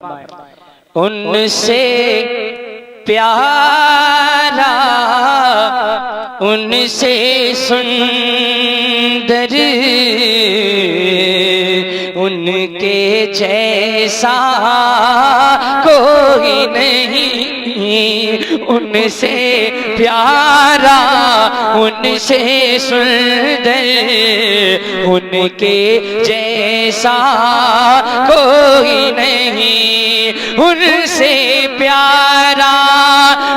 उनसे प्यारा उनसे सुंदर उनके जैसा कोई नहीं, उनसे प्यारा उनसे सुंदर उनके जैसा कोई नहीं, उनसे प्यारा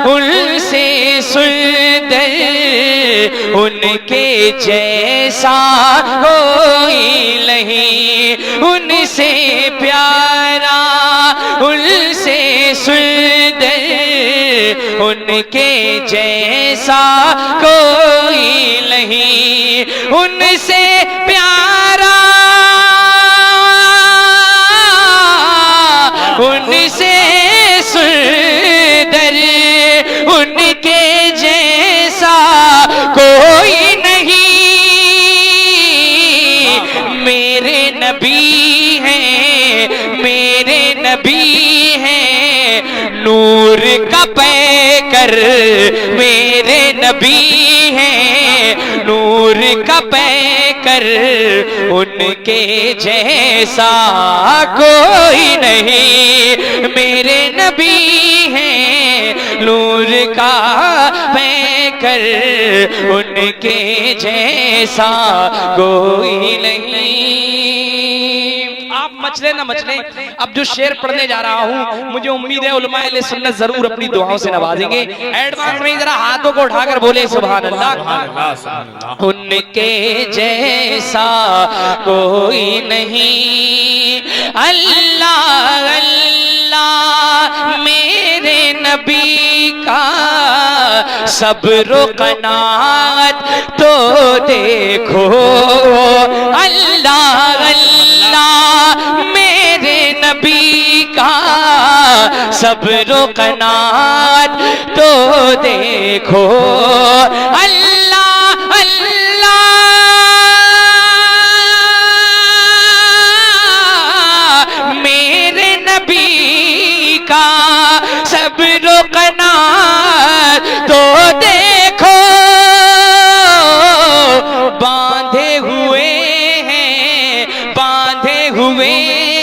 उनसे सुंदर उनके जैसा कोई नहीं, उनसे प्यारा उनसे सुंदर उनके जैसा कोई नहीं, उनसे प्यारा उनसे सुंदर उनके जैसा कोई नहीं, मेरे नबी हैं मेरे नबी हैं नूर का पैकर, मेरे नबी हैं नूर का पैकर उनके जैसा कोई नहीं, मेरे नबी हैं नूर का पैकर उनके जैसा कोई नहीं। आप मचले ना मचले, अब जो शेर पढ़ने जा रहा हूं मुझे उम्मीद है उलमाए अहले सुन्नत जरूर अपनी दुआओं से नवाजेंगे। एडवांस में जरा हाथों को उठाकर बोले सुभान अल्लाह। उनके जैसा कोई नहीं, अल्लाह अल्लाह मेरे नबी का सब्र कनात तो देखो, अल्लाह अल्लाह मेरे नबी का सब्र कनात तो देखो, अल्लाह अल्लाह मेरे नबी का सब्र कनात तो देखो, बांधे हुए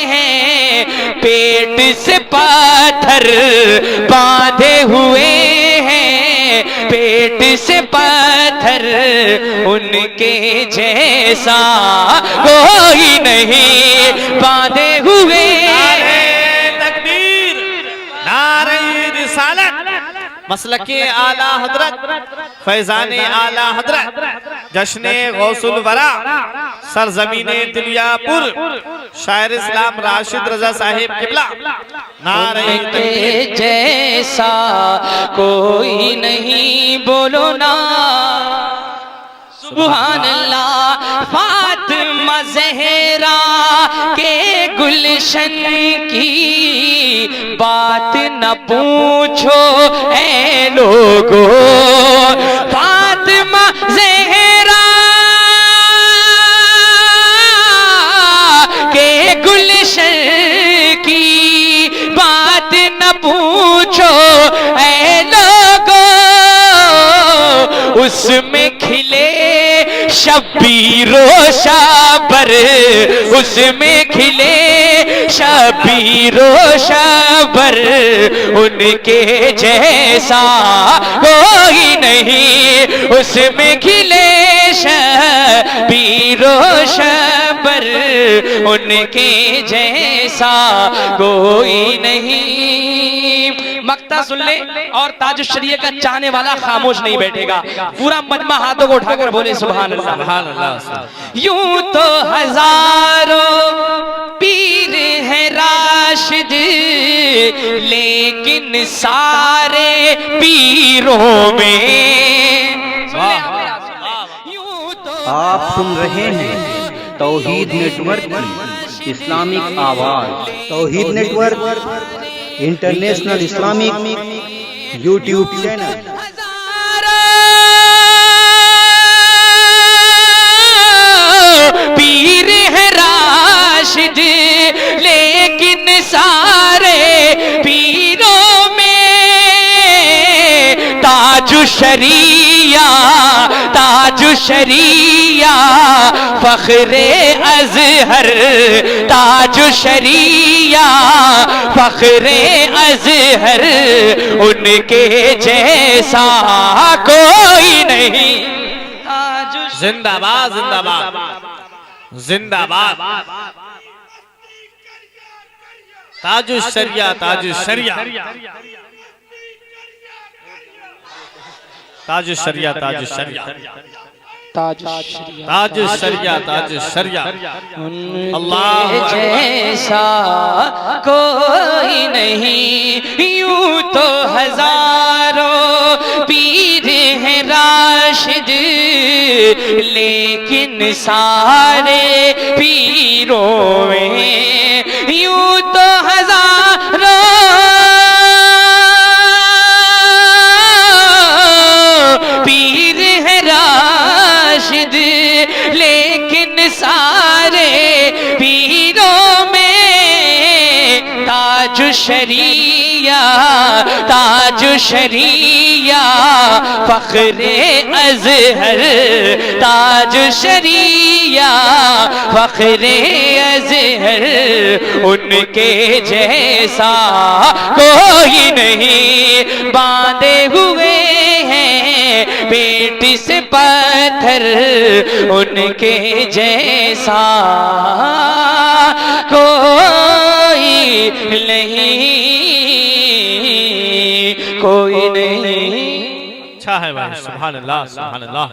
हैं पेट से पाथर, बांधे हुए हैं पेट से पाथर उनके जैसा कोई नहीं, बांधे हुए तकबीर नारे रिसालत मसलके आला हजरत फैजाने आला हजरत जश्ने गौसुल वरा सरजमीने दिलियापुर शायर इस्लाम राशिद रजा साहिब किबला नारे के जैसा कोई नहीं, बोलो ना सुभान अल्लाह। फातिमा ज़हरा के गुलशन की बात न पूछो ऐ लोगो, फातिमा ज़हरा के गुलशन की बात न पूछो ऐ लोगो, उसमें खिले शबीरो शाबर, उसमें खिले शबीरो शाबर उनके जैसा कोई नहीं, उसमें खिले शबीरो शाबर उनके जैसा कोई नहीं। मक्ता सुन ले और ताजुश शरीय का चाहने वाला खामोश नहीं बैठेगा, पूरा मजमा हाथों को उठाकर बोले सुभान अल्लाह। यूं तो हजारों पीर है राशिद लेकिन सारे पीरों में, आप सुन रहे हैं तौहीद नेटवर्क की इस्लामिक आवाज। Tauheed network international Islamic YouTube channel. पीर है राशिद लेकिन सारे पीरों में ताजु शरिया फख्रे अज़हर ताजु शरिया फख्रे अज़हर उनके जैसा कोई नहीं। जिंदाबाद जिंदाबाद जिंदाबाद। ताजु शरिया ताजु शरिया ताजु शरिया ताजु शरिया ताजु शरिया ताजु शरिया। अल्लाह जैसा कोई नहीं। यूं तो हजारों पीर हैं राशिद, लेकिन सारे पीरों में यूं तो हजारों पीर हैं राशिद, लेकिन सारे पीरों में ताजु शरिया फख्रे अज़हर ताजु शरिया फख्रे अज़हर उनके जैसा कोई नहीं। बांधे हुए हैं पेट से पत्थर उनके जैसा कोई नहीं, कोई नहीं। अच्छा है भाई, सुभान अल्लाह सुभान अल्लाह।